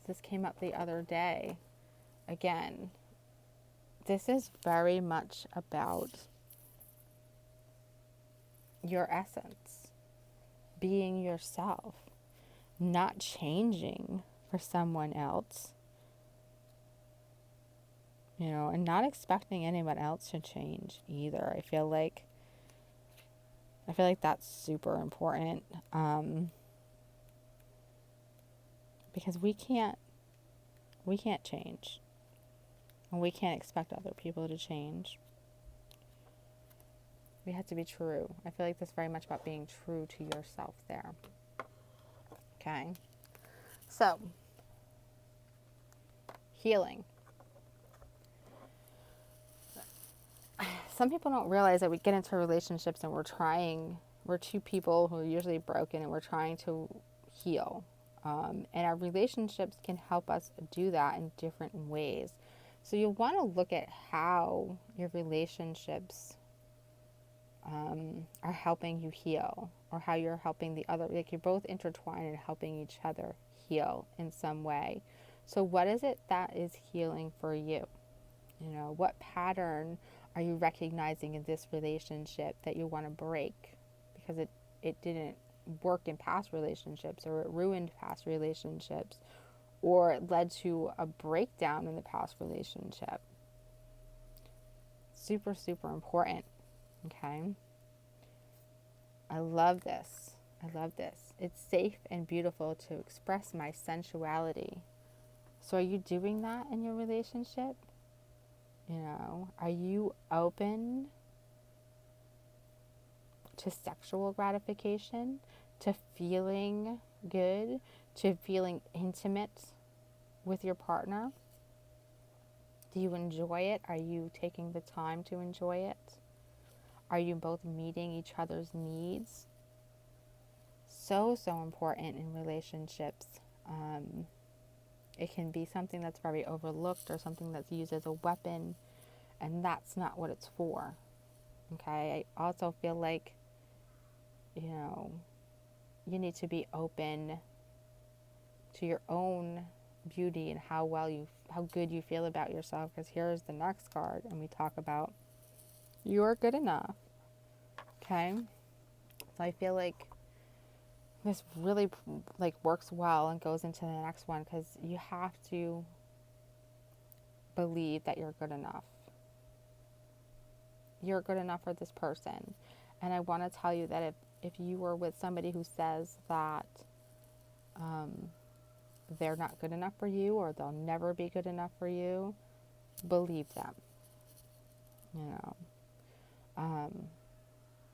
This came up the other day. Again, this is very much about your essence, being yourself, not changing for someone else, and not expecting anyone else to change either. I feel like that's super important, because we can't change, and we can't expect other people to change. We have to be true. I feel like this is very much about being true to yourself there. Okay? So, healing. Some people don't realize that we get into relationships and we're two people who are usually broken, and we're trying to heal. And our relationships can help us do that in different ways. So you'll want to look at how your relationships are helping you heal, or how you're helping the other. Like, you're both intertwined and helping each other heal in some way. So what is it that is healing for you? What pattern are you recognizing in this relationship that you want to break because it didn't work in past relationships, or it ruined past relationships, or it led to a breakdown in the past relationship? Super, super important. Okay? I love this. It's safe and beautiful to express my sensuality. So are you doing that in your relationship? Are you open to sexual gratification, to feeling good, to feeling intimate with your partner? Do you enjoy it? Are you taking the time to enjoy it? Are you both meeting each other's needs? So, so important in relationships. It can be something that's very overlooked or something that's used as a weapon, and that's not what it's for. Okay? I also feel like, you know, you need to be open to your own beauty and how good you feel about yourself, because here's the next card, and we talk about you're good enough. Okay? So I feel like this really like works well and goes into the next one, because you have to believe that you're good enough. You're good enough for this person. And I want to tell you that if you were with somebody who says that they're not good enough for you, or they'll never be good enough for you, believe them. You know.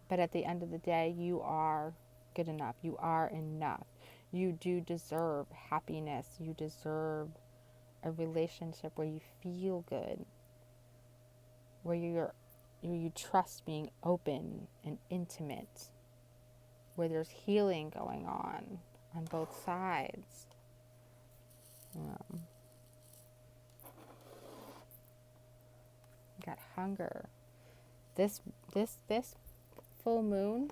But at the end of the day, you are good enough. You are enough. You do deserve happiness. You deserve a relationship where you feel good, where you trust being open and intimate, where there's healing going on both sides. Got hunger. This full moon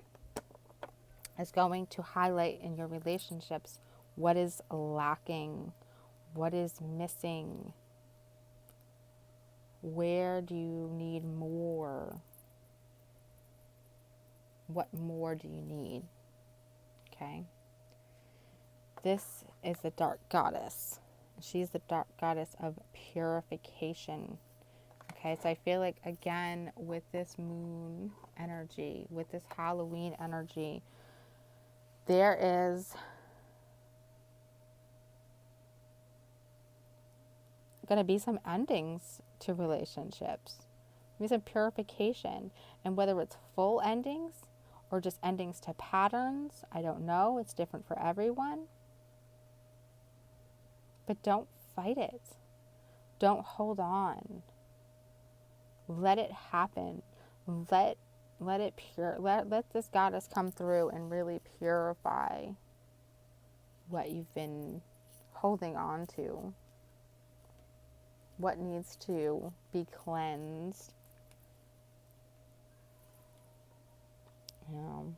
is going to highlight in your relationships what is lacking, what is missing, where do you need more, what more do you need, okay? This is the dark goddess. She's the dark goddess of purification. Okay, so I feel like, again, with this moon energy, with this Halloween energy, there is going to be some endings to relationships. There's some purification. And whether it's full endings or just endings to patterns, I don't know. It's different for everyone. But don't fight it. Don't hold on. Let it happen. Let this goddess come through and really purify what you've been holding on to. What needs to be cleansed. You know.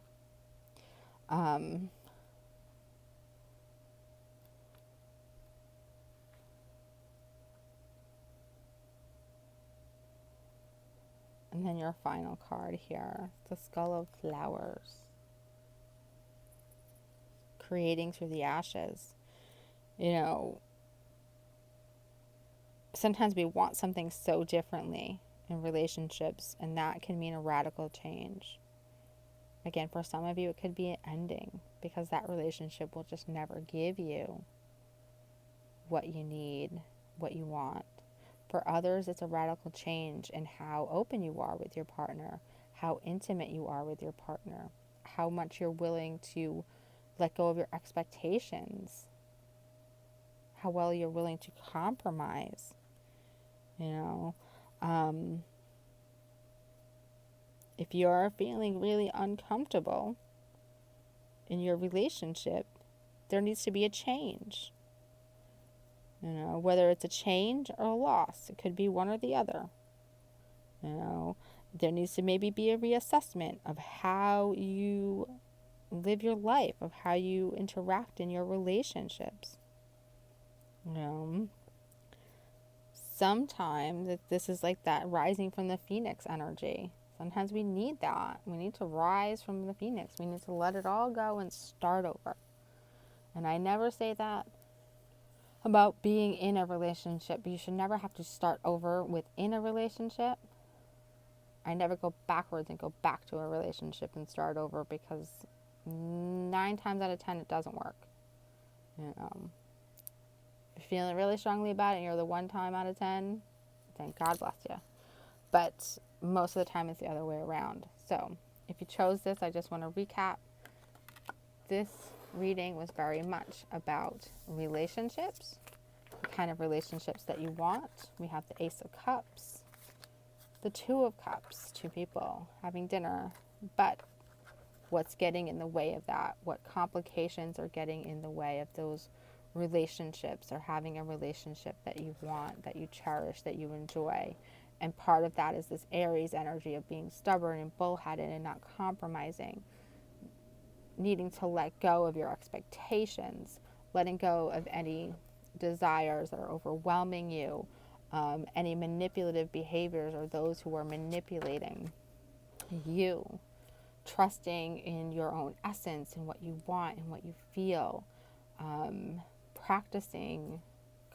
And then your final card here, the Skull of Flowers. Creating through the ashes. You know, sometimes we want something so differently in relationships, and that can mean a radical change. Again, for some of you, it could be an ending, because that relationship will just never give you what you need, what you want. For others, it's a radical change in how open you are with your partner, how intimate you are with your partner, how much you're willing to let go of your expectations, how well you're willing to compromise. You know, if you're feeling really uncomfortable in your relationship, there needs to be a change. You know, whether it's a change or a loss, it could be one or the other. You know, there needs to maybe be a reassessment of how you live your life, of how you interact in your relationships. You know, sometimes this is like that rising from the phoenix energy. Sometimes we need that. We need to rise from the phoenix. We need to let it all go and start over. And I never say that about being in a relationship, but you should never have to start over within a relationship. I never go backwards and go back to a relationship and start over, because 9 times out of 10 it doesn't work. You know, if you're feeling really strongly about it and you're the 1 time out of 10, then God bless you. But most of the time it's the other way around. So if you chose this, I just want to recap. This reading was very much about relationships, the kind of relationships that you want. We have the Ace of Cups, the Two of Cups, two people having dinner, but what's getting in the way of that? What complications are getting in the way of those relationships, or having a relationship that you want, that you cherish, that you enjoy? And part of that is this Aries energy of being stubborn and bullheaded and not compromising, needing to let go of your expectations, letting go of any desires that are overwhelming you, any manipulative behaviors or those who are manipulating you, trusting in your own essence and what you want and what you feel, practicing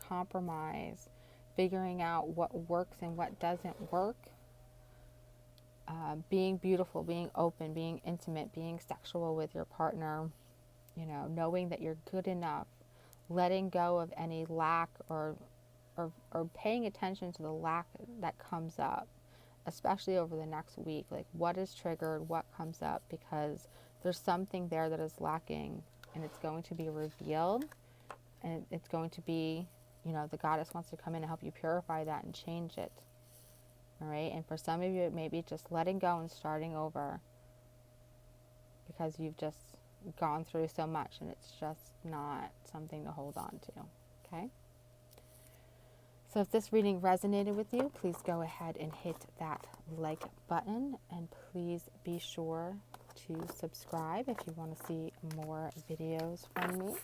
compromise, figuring out what works and what doesn't work, being beautiful, being open, being intimate, being sexual with your partner, knowing that you're good enough, letting go of any lack or paying attention to the lack that comes up, especially over the next week. Like, what is triggered, what comes up, because there's something there that is lacking, and it's going to be revealed, and it's going to be, the goddess wants to come in and help you purify that and change it. All right. And for some of you, it may be just letting go and starting over, because you've just gone through so much and it's just not something to hold on to. Okay. So if this reading resonated with you, please go ahead and hit that like button, and please be sure to subscribe if you want to see more videos from me.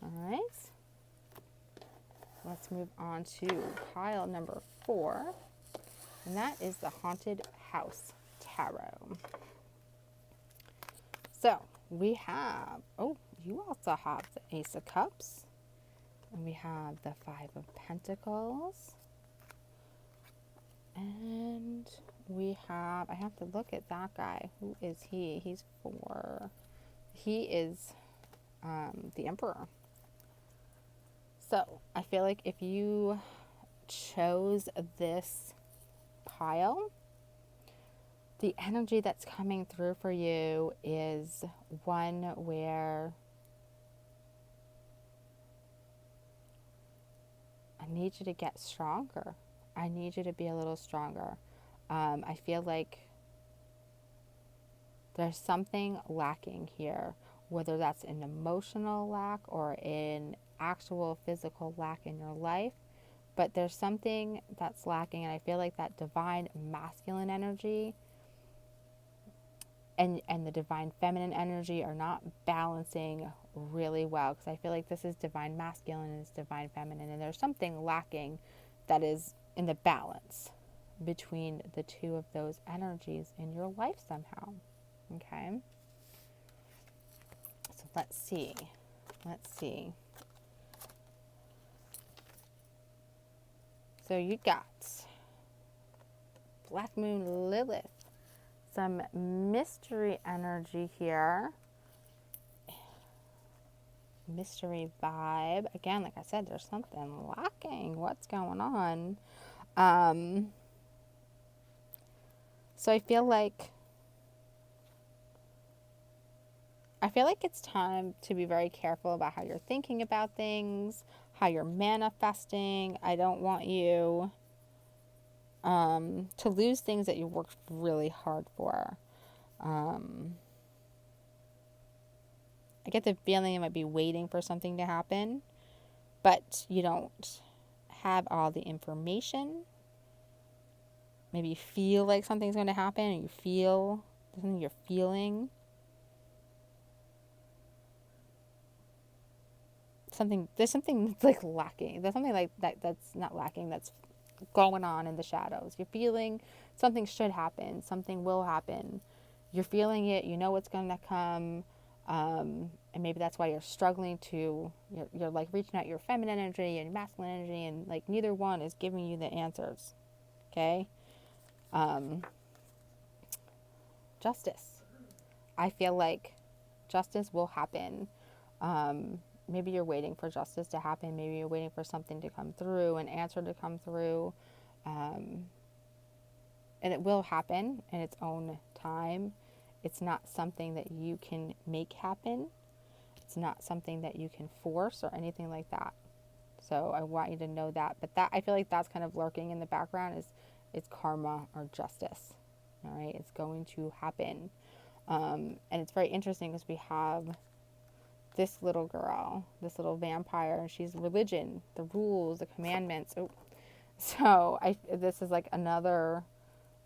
All right. Let's move on to pile number 4, and that is the Haunted House Tarot. So we have, you also have the Ace of Cups, and we have the Five of Pentacles, and we have, I have to look at that guy. Who is he? He is the Emperor. So I feel like if you chose this pile, the energy that's coming through for you is one where I need you to get stronger. I need you to be a little stronger. I feel like there's something lacking here, whether that's an emotional lack or an actual physical lack in your life. But there's something that's lacking, and I feel like that divine masculine energy and the divine feminine energy are not balancing really well, because I feel like this is divine masculine and it's divine feminine, and there's something lacking that is in the balance between the two of those energies in your life somehow. Okay, so let's see. So you got Black Moon Lilith, some mystery energy here, mystery vibe. Again, like I said, there's something lacking. What's going on? So I feel like it's time to be very careful about how you're thinking about things, how you're manifesting. I don't want you to lose things that you worked really hard for. I get the feeling you might be waiting for something to happen, but you don't have all the information. Maybe you feel like something's going to happen, and you feel something you're feeling. There's something that's like lacking. There's something like that's not lacking, that's going on in the shadows. You're feeling something should happen, something will happen. You're feeling it, you know what's going to come, and maybe that's why you're struggling to, you're like reaching out your feminine energy and masculine energy, and like neither one is giving you the answers. Okay? Justice. I feel like justice will happen. Maybe you're waiting for justice to happen. Maybe you're waiting for something to come through, an answer to come through. And it will happen in its own time. It's not something that you can make happen. It's not something that you can force or anything like that. So I want you to know that. But that, I feel like that's kind of lurking in the background, is karma or justice. All right, it's going to happen. And it's very interesting because we have this little girl, this little vampire, and she's religion, the rules, the commandments. Oh. So this is like another,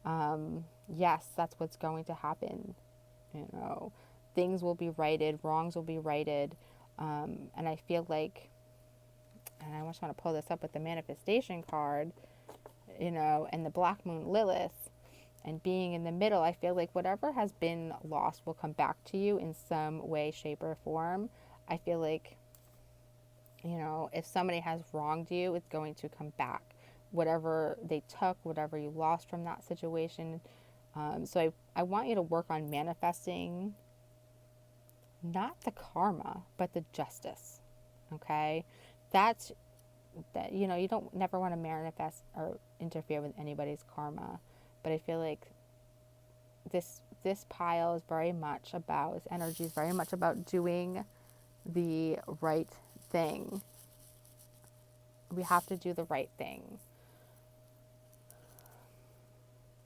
yes, that's what's going to happen. You know, things will be righted, wrongs will be righted. And I feel like, and I just want to pull this up with the manifestation card, you know, and the Black Moon Lilith, and being in the middle, I feel like whatever has been lost will come back to you in some way, shape, or form. I feel like, you know, if somebody has wronged you, it's going to come back. Whatever they took, whatever you lost from that situation. So I want you to work on manifesting not the karma, but the justice. Okay? That's that, you know, you don't never want to manifest or interfere with anybody's karma, but I feel like this pile is very much about, this energy is very much about doing the right thing. We have to do the right thing.